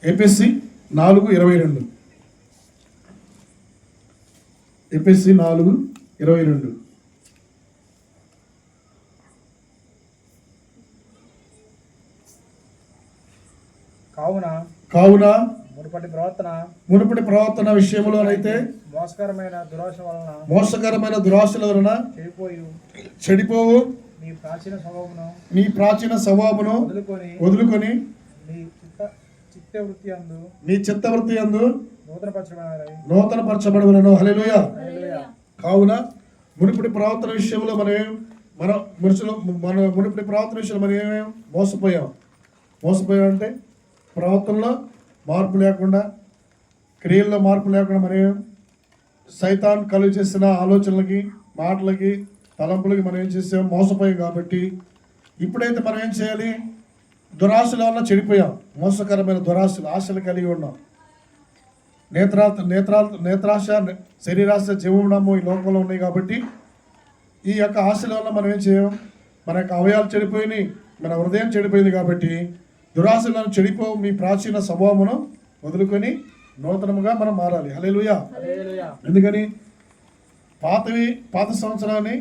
ఎఫెసీ 4:22. ఎఫెసీ 4:22. కావున మునుపటి ప్రవర్తన విషయంలోనైతే మోసకరమైన దురాశల వలన చెడిపోవు నీ ప్రాచీన స్వభావమును వదులుకొని నీ చిత్తవృత్తి యందు నూతనపరచబడవలెను. హల్లెలూయా. కావున మునుపటి ప్రవర్తన విషయంలో మన మునుపటి ప్రవర్తన విషయంలో మనం ఏమేమి మోసపోయాం అంటే ప్రవర్తనలో మార్పు లేకుండా, క్రియల్లో మార్పు లేకుండా మనం సైతాన్ కలుగు చేసిన ఆలోచనలకి, మాటలకి, తలంపులకి మనం ఏం చేసాం? మోసపోయాం. కాబట్టి ఇప్పుడైతే మనం ఏం చేయాలి? దురాశల వల్ల చెడిపోయాం. మోసకరమైన ఆశలు కలిగి ఉన్నాం. నేత్రాశ, శరీరాశ, జీవనము ఈ లోకంలో ఉన్నాయి. కాబట్టి ఈ యొక్క ఆశల వల్ల మనం ఏం చేయం? మన యొక్క అవయాలు చెడిపోయినాయి, మన హృదయం చెడిపోయింది. కాబట్టి దురాశలను చెడిపో మీ ప్రాచీన స్వభావమును వదులుకొని నూతనముగా మనం మారాలి. హల్లెలూయా. ఎందుకని? పాత సంవత్సరాన్ని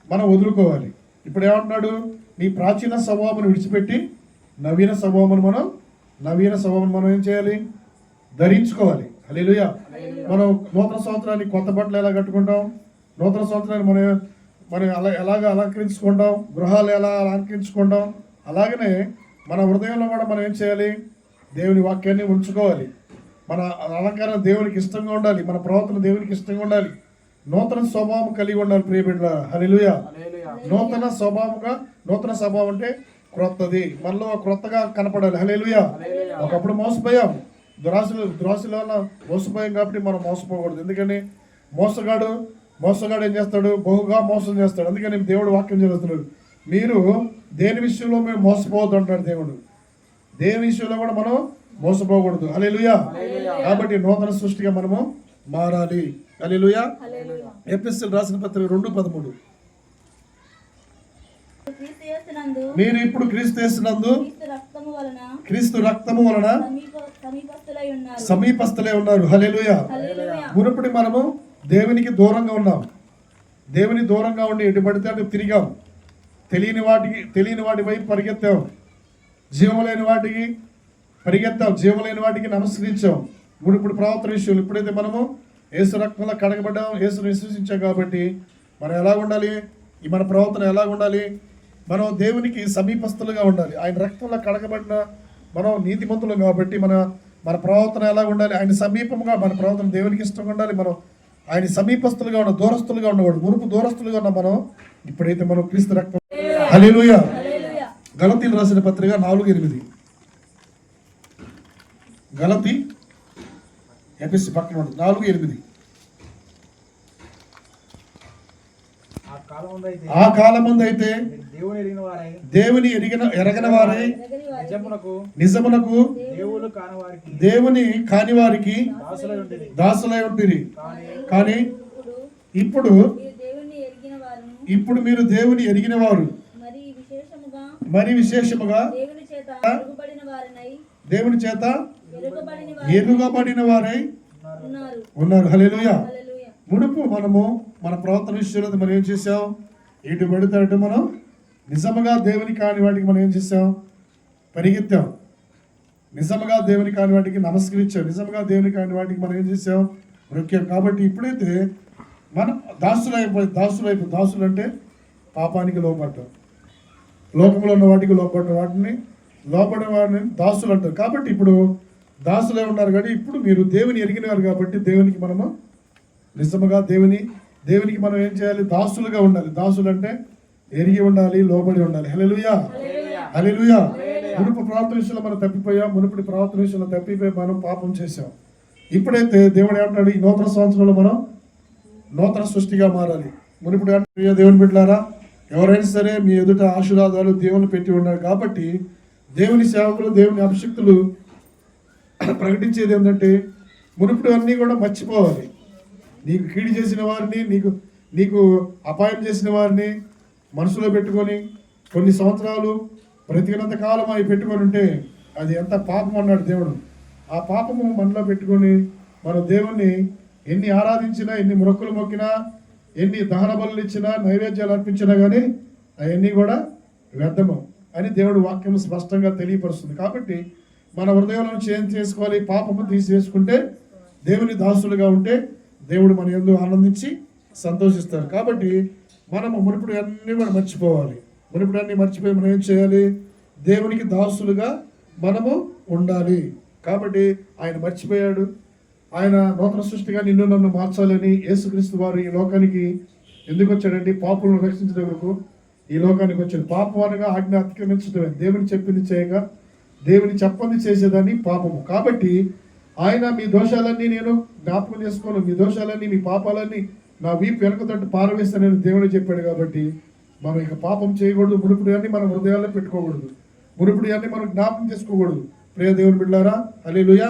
మనం వదులుకోవాలి. ఇప్పుడు ఏమంటున్నాడు? నీ ప్రాచీన స్వభావమును విడిచిపెట్టి నవీన స్వభావమును మనం ఏం చేయాలి? ధరించుకోవాలి. హల్లెలూయా. మనం నూతన సంవత్సరాన్ని కొత్త బట్టలు ఎలా కట్టుకుంటాం? నూతన సంవత్సరాన్ని మనం ఎలాగ అలంకరించుకుంటాం? గృహాలు ఎలా అలంకరించుకుంటాం? అలాగనే మన హృదయంలో కూడా మనం ఏం చేయాలి? దేవుని వాక్యాన్ని ఉంచుకోవాలి. మన అలంకారం దేవునికి ఇష్టంగా ఉండాలి. మన ప్రవర్తన దేవునికి ఇష్టంగా ఉండాలి. నూతన స్వభావం కలిగి ఉండాలి. ప్రియ బిడ్డలారా, హల్లెలూయా. నూతన స్వభావం అంటే క్రొత్తది, మనలో క్రొత్తగా కనపడాలి. హల్లెలూయా. ఒకప్పుడు మోసపోయాం, దురాశల వల్ల మోసపోయాం. కాబట్టి మనం మోసపోకూడదు. ఎందుకని? మోసగాడు ఏం చేస్తాడు? బహుగా మోసం చేస్తాడు. అందుకని దేవుడు వాక్యం చేస్తున్నాడు, మీరు దేని విషయంలో మేము మోసపోవద్దు అంటాడు దేవుడు. దేని విషయంలో కూడా మనం మోసపోకూడదు. హల్లెలూయా. కాబట్టి నూతన సృష్టిగా మనము మారాలి. హల్లెలూయా. ఎఫెసీయులకు రాసిన పత్రిక 2:13. మీరు ఇప్పుడు క్రీస్తు యేసునందు క్రీస్తు రక్తము వలన సమీపస్తులై ఉన్నారు. హల్లెలూయా. మునుపటి మనము దేవునికి దూరంగా ఉన్నాం. దేవుని దూరంగా ఉండి ఎటు పడితే అటు తిరిగాం. తెలియని వాటి వైపు పరిగెత్తాం. జీవలేని వాటికి పరిగెత్తాం. జీవలేని వాటికి నమస్కరించాం. ఇప్పుడు ప్రవర్తన విషయంలో ఇప్పుడైతే మనము యేసు రక్తంలో కడగబడ్డాం, యేసును విశ్వసించాం. కాబట్టి మనం ఎలా ఉండాలి? మన ప్రవర్తన ఎలా ఉండాలి? మనం దేవునికి సమీపస్తులుగా ఉండాలి. ఆయన రక్తంలో కడగబడిన మనం నీతిమంతులం. కాబట్టి మన ప్రవర్తన ఎలా ఉండాలి? ఆయన సమీపంగా మన ప్రవర్తన దేవునికి ఇష్టంగా ఉండాలి. మనం ఆయన సమీపస్తులుగా ఉన్న, దూరస్తులుగా ఉండకూడదు. మునుపు దూరస్తులుగా ఉన్న మనం ఇప్పుడైతే మనం క్రీస్తు రక్తం. హల్లెలూయా. గలతీయులకు రాసిన పత్రిక 4:8. గలతీ ఎఫెసీ పక్కన 4:8. ఆ కాలమందు అయితే దేవుని ఎరగని వారై నిజమునకు దేవుని కాని వారికి దాసులై ఉంటిరి. కానీ ఇప్పుడు మీరు దేవుని ఎరిగిన వారు, మరి విశేషముగా దేవుని చేత ఎరుగబడిన వారై ఉన్నారు. హల్లెలూయా. మునుపు మనము మన ప్రవర్తన విషయంలో మనం ఏం చేసాం? ఎటు పడితే అటు మనం నిజముగా దేవుని కాని వాటికి మనం ఏం చేసాం? పరిగెత్తాం. నిజముగా దేవుని కాని వాటికి నమస్కరించాం. నిజముగా దేవుని కాని వాటికి మనం ఏం చేసాం? నృత్యం. కాబట్టి ఇప్పుడైతే మనం దాసులు అంటే పాపానికి లోపడ్డాం, లోకంలో ఉన్న వాటికి లోపడిన వాటిని దాసులు అంటారు. కాబట్టి ఇప్పుడు దాసులే ఉన్నారు. కానీ ఇప్పుడు మీరు దేవుని ఎరిగినారు. కాబట్టి దేవునికి మనము నిజముగా దేవునికి మనం ఏం చేయాలి? దాసులుగా ఉండాలి. దాసులు అంటే ఎరిగి ఉండాలి, లోబడి ఉండాలి. హల్లెలూయా. హల్లెలూయా. మునుపు ప్రవర్తన విషయంలో మనం తప్పిపోయాం. మునుపటి ప్రవర్తన విషయంలో తప్పిపోయి మనం పాపం చేశాం. ఇప్పుడైతే దేవుడు ఏమంటాడు? ఈ నూతన సంవత్సరంలో మనం నూతన సృష్టిగా మారాలి. మునుపటి దేవుని బిడ్డలారా, ఎవరైనా సరే మీ ఎదుట ఆశీర్వాదాలు దేవుని పెట్టి ఉన్నారు. కాబట్టి దేవుని సేవకులు, దేవుని అభిషిక్తులు ప్రకటించేది ఏంటంటే మునుపటి అన్నీ కూడా మర్చిపోవాలి. నీకు కీడు చేసిన వారిని, నీకు అపాయం చేసిన వారిని మనసులో పెట్టుకొని కొన్ని సంవత్సరాలు బ్రతికినంత కాలం అవి పెట్టుకొని ఉంటే అది ఎంత పాపం అన్నాడు దేవుడు. ఆ పాపము మనలో పెట్టుకొని మన దేవుణ్ణి ఎన్ని ఆరాధించినా, ఎన్ని మొక్కులు మొక్కినా, ఎన్ని దహన బలులు ఇచ్చినా, నైవేద్యాలు అర్పించినా కానీ అవన్నీ కూడా వ్యర్థము అని దేవుడు వాక్యం స్పష్టంగా తెలియపరుస్తుంది. కాబట్టి మన హృదయాలను చేంజ్ చేసుకోవాలి. పాపము తీసివేసుకుంటే, దేవుని దాసులుగా ఉంటే దేవుడు మన యందు ఆనందించి సంతోషిస్తారు. కాబట్టి మనము మునుపుడు అన్నీ కూడా మర్చిపోవాలి. మునుపుడు అన్నీ మర్చిపోయి మనం ఏం చేయాలి? దేవునికి దాసులుగా మనము ఉండాలి. కాబట్టి ఆయన మర్చిపోయాడు. ఆయన నూతన సృష్టిగా నిన్ను నన్ను మార్చాలని యేసుక్రీస్తు వారు ఈ లోకానికి ఎందుకు వచ్చాడండి? పాపులను రక్షించడానికి ఈ లోకానికి వచ్చాడు. పాపం అనగా ఆజ్ఞ అతిక్రమించడమే. దేవుని చెప్పింది చేయగా దేవుని చెప్పంది చేసేదాన్ని పాపము. కాబట్టి ఆయన మీ దోషాలన్నీ నేను జ్ఞాపకం చేసుకోను, మీ దోషాలన్నీ, మీ పాపాలన్నీ నా వీపు వెనకతట్టు పారవేస్తానని దేవుడు చెప్పాడు. కాబట్టి మనం ఇక పాపం చేయకూడదు. మునుపుడు అన్ని మనం హృదయాల్లో పెట్టుకోకూడదు. మునుపుడు అన్ని మనం జ్ఞాపకం చేసుకోకూడదు. ప్రియ దేవుని బిడ్డారా, హల్లెలూయా.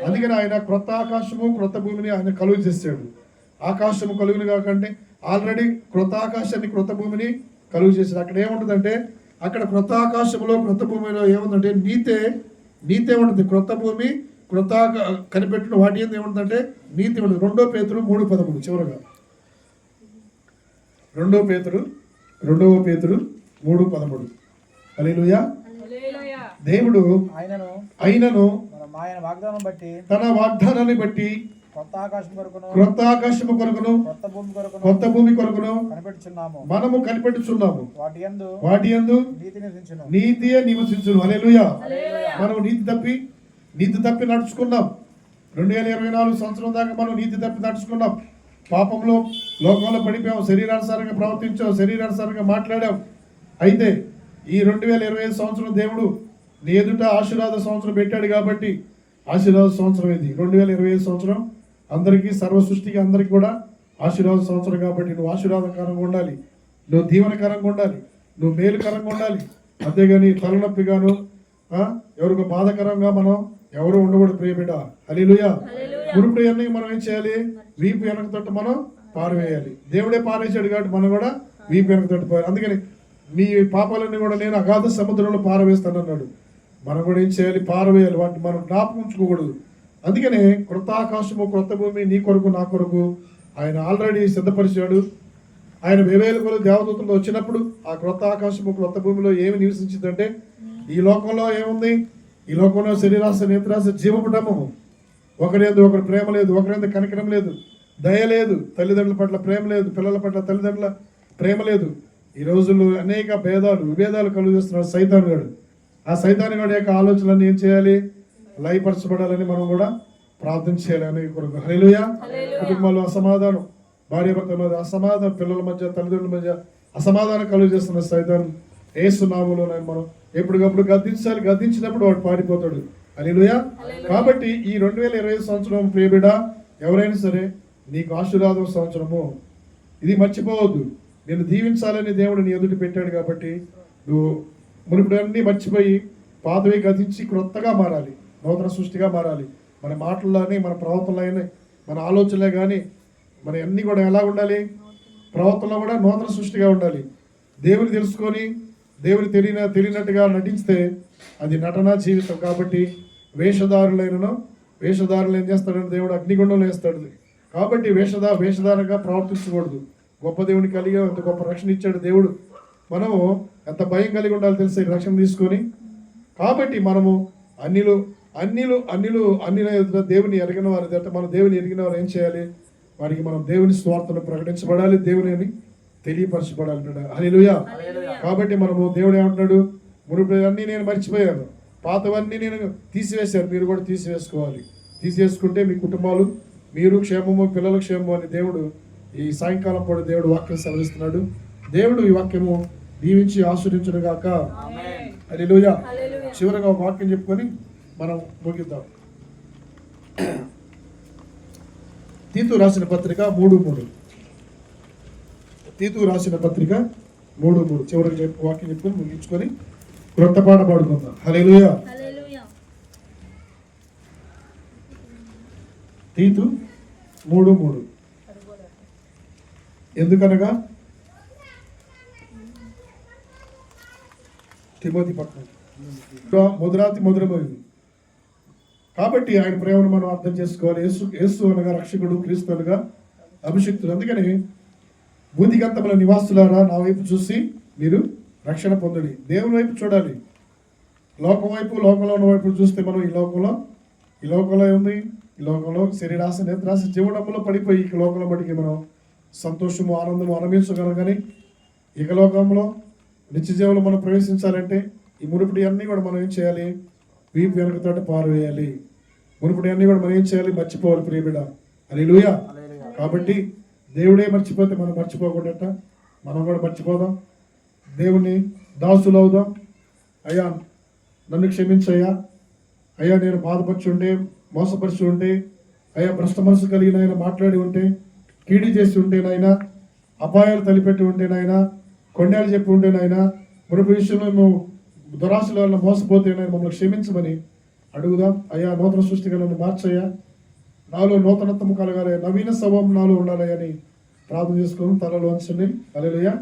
అందుకని ఆయన క్రొత్త ఆకాశము క్రొత్త భూమిని ఆయన కలుగు చేశాడు. ఆకాశము కలుగుని కాకంటే ఆల్రెడీ క్రొత్త ఆకాశాన్ని క్రొత్త భూమిని కలుగు చేశాడు. అక్కడ ఏముంటుందంటే, అక్కడ క్రొత్త ఆకాశంలో క్రొత్త భూమిలో ఏముందంటే నీతే ఉంటుంది. క్రొత్త భూమి క్రొత్త కనిపెట్టిన వాటి ఏముంటుందంటే నీతి ఉంటుంది. 2 పేతురు 3:13 చివరగా 2 పేతురు 3:13. హల్లెలూయా. దేవుడు ఆయనను తన వాగ్దానాన్ని బట్టి క్రొత్త ఆకాశము కొరకును కొత్త భూమి కొరకును మనము కనిపెట్టుచున్నాము. వాటి యందు నీతియే నివసించును. హల్లెలూయా. మనం నీతి తప్పి నడుచుకున్నాం. 2024 సంవత్సరం దాకా మనం నీతి తప్పి నడుచుకున్నాం. పాపంలో లోకంలో పడిపోయాం, శరీరానుసారంగా ప్రవర్తించాం, శరీరానుసారంగా మాట్లాడాం. అయితే ఈ 2025 సంవత్సరం దేవుడు నీ ఎదుట ఆశీర్వాద సంవత్సరం పెట్టాడు. కాబట్టి ఆశీర్వాద సంవత్సరం ఇది 2025 సంవత్సరం. అందరికీ, సర్వ సృష్టికి అందరికీ కూడా ఆశీర్వాద సంవత్సరం. కాబట్టి నువ్వు ఆశీర్వాదకరంగా ఉండాలి, నువ్వు దీవెనకరంగా ఉండాలి, నువ్వు మేలుకరంగా ఉండాలి. అంతేగాని తలనొప్పిగాను ఎవరికి బాధకరంగా మనం ఎవరు ఉండకూడదు. ప్రియ బిడ్డ, హల్లెలూయా. మునుపుడు అన్నీ మనం ఏం చేయాలి? వీపు వెనక తట్టు మనం పారవేయాలి. దేవుడే పారేసాడు కాబట్టి మనం కూడా వీపు వెనక తట్టు పారు. అందుకని మీ పాపాలన్నీ కూడా నేను అగాధ సముద్రంలో పారవేస్తాను అన్నాడు. మనం కూడా ఏం చేయాలి? పారవేయాలి. వాటిని మనం జ్ఞాపకం ఉంచుకోకూడదు. అందుకనే క్రొత్త ఆకాశము క్రొత్త భూమి నీ కొరకు నా కొరకు ఆయన ఆల్రెడీ సిద్ధపరిచాడు. ఆయన 1000 కొలది దేవదూతలు వచ్చినప్పుడు ఆ క్రొత్త ఆకాశము క్రొత్త భూమిలో ఏమి నివసించిందంటే, ఈ లోకంలో ఏముంది? ఈ లోకంలో శరీరాశ, నేత్రాశ, జీవపుటము. ఒకరేందు ఒకరు ప్రేమ లేదు, ఒకరేందు కనికరం లేదు, దయ లేదు, తల్లిదండ్రుల పట్ల ప్రేమ లేదు, పిల్లల పట్ల తల్లిదండ్రుల ప్రేమ లేదు. ఈ రోజుల్లో అనేక విభేదాలు కలుగజేస్తున్నాడు సైతాను గాడు. ఆ సైతాను గాడి యొక్క ఆలోచనలన్నీ ఏం చేయాలి? లయపరచబడాలని మనం కూడా ప్రార్థన చేయాలని కొరకు. హల్లెలూయా. కుటుంబాల్లో అసమాధానం, భార్య భర్తల మధ్య అసమాధానం, పిల్లల మధ్య, తల్లిదండ్రుల మధ్య అసమాధానం కలుగజేస్తున్న సైతాను యేసు నామములో మనం ఎప్పటికప్పుడు గద్దించాలి. గద్దించినప్పుడు వాడు పారిపోతాడు. హల్లెలూయా. కాబట్టి ఈ 2025 సంవత్సరం ప్రియ బిడ్డ, ఎవరైనా సరే నీకు ఆశీర్వాదం సంవత్సరము. ఇది మర్చిపోవద్దు. నేను దీవించాలని దేవుడు నీ ఎదుటి పెట్టాడు. కాబట్టి నువ్వు మునుపుడు అన్నీ మర్చిపోయి పాతవి గతించి క్రొత్తగా మారాలి, నూతన సృష్టిగా మారాలి. మన మాటల్లోని, మన ప్రవర్తనలో, మన ఆలోచనలే కానీ మన అన్నీ కూడా ఎలా ఉండాలి? ప్రవర్తనలో కూడా నూతన సృష్టిగా ఉండాలి. దేవుని తెలుసుకొని దేవుని తెలియనట్టుగా నటిస్తే అది నటన జీవితం. కాబట్టి వేషధారులు ఏం చేస్తాడంటే దేవుడు అగ్నిగుండంలో వేస్తాడు. కాబట్టి వేషధారంగా ప్రవర్తించకూడదు. గొప్ప దేవుని కలిగి ఎంత గొప్ప రక్షణ ఇచ్చాడు దేవుడు. మనము ఎంత భయం కలిగి ఉండాలి తెలిసే రక్షణ తీసుకొని. కాబట్టి మనము అన్నిలు దేవుని ఎరిగిన వారి అంటే మనం దేవుని ఎరిగిన వారు ఏం చేయాలి? వారికి మనం దేవుని స్వార్థను ప్రకటించబడాలి, దేవుని తెలియపరచబడాలి. హల్లెలూయా. కాబట్టి మనము దేవుడు ఏమంటున్నాడు? మునుపు అన్నీ నేను మర్చిపోయాను, పాతవన్నీ నేను తీసివేశాను, మీరు కూడా తీసివేసుకోవాలి. తీసివేసుకుంటే మీ కుటుంబాలు, మీరు క్షేమము, పిల్లల క్షేమము అని దేవుడు ఈ సాయంకాలం పూట దేవుడు వాక్యం సెలవిస్తున్నాడు. దేవుడు ఈ వాక్యము దీవించి ఆశీర్వదించును గాక. హల్లెలూయా. చివరగా ఒక వాక్యం చెప్పుకొని మనం ముగిద్దాం. తీతు రాసిన పత్రిక 3:3. తీతు రాసిన పత్రిక 3:3 చివరికి వాక్యం చెప్పుకొని ముగించుకొని క్రొత్త పాట పాడుకుందాం. హల్లెలూయా. తీతు 3:3. ఎందుకనగా తిమోతి పట్టణం మధురాతి మధురమైంది కాబట్టి ఆయన ప్రేమను మనం అర్థం చేసుకోవాలి. యేసు అనగా రక్షకుడు, క్రీస్తు అనగా అభిషిక్తుడు. అందుకని భూదిగంతముల నివాసులారా నా వైపు చూసి మీరు రక్షణ పొందండి. దేవుని వైపు చూడాలి. లోకం వైపు, లోకంలో ఉన్న వైపు చూస్తే మనం ఈ లోకంలో ఉంది, ఈ లోకంలో శరీరాశ, నేత్రాశ, జీవడంలో పడిపోయి ఈ లోకంలో బడికి మనం సంతోషము, ఆనందము అనుభవించగలం. కానీ ఇక లోకంలో నిత్య జీవంలో మనం ప్రవేశించాలంటే ఈ మునుపటి అన్నీ కూడా మనం ఏం చేయాలి? వీపు వెనకతోటి పారవేయాలి. మునుపటి అన్నీ కూడా మనం ఏం చేయాలి? మర్చిపోవాలి ప్రియబిడ్డ. హల్లెలూయా. కాబట్టి దేవుడే మర్చిపోతే మనం మర్చిపోకుండా మనం కూడా మర్చిపోదాం. దేవుని దాసులు అవుదాం. అయ్యా నన్ను క్షమించయ్యా, అయ్యా నేను బాధపరిచి ఉంటే, మోసపరిచి ఉంటే, అయ్యా భ్రష్ట మనసు కలిగిన ఆయన మాట్లాడి ఉంటే, కీడి చేసి ఉంటే నాయన, అపాయాలు తలిపెట్టి ఉంటే నాయన, కొండలు చెప్పి ఉంటే నాయన, మునుపు విషయంలో మేము దురాశల వల్ల మోసపోతే నాయన మమ్మల్ని క్షమించమని అడుగుదాం. అయ్యా నూతన సృష్టిగా నన్ను మార్చయ్యా, నాలో నూతనత్వము కలగాలి, నవీన స్వభావం నాలో ఉండాలి అని ప్రార్థన చేసుకుని తలలో ఉంచండి. హల్లెలూయా.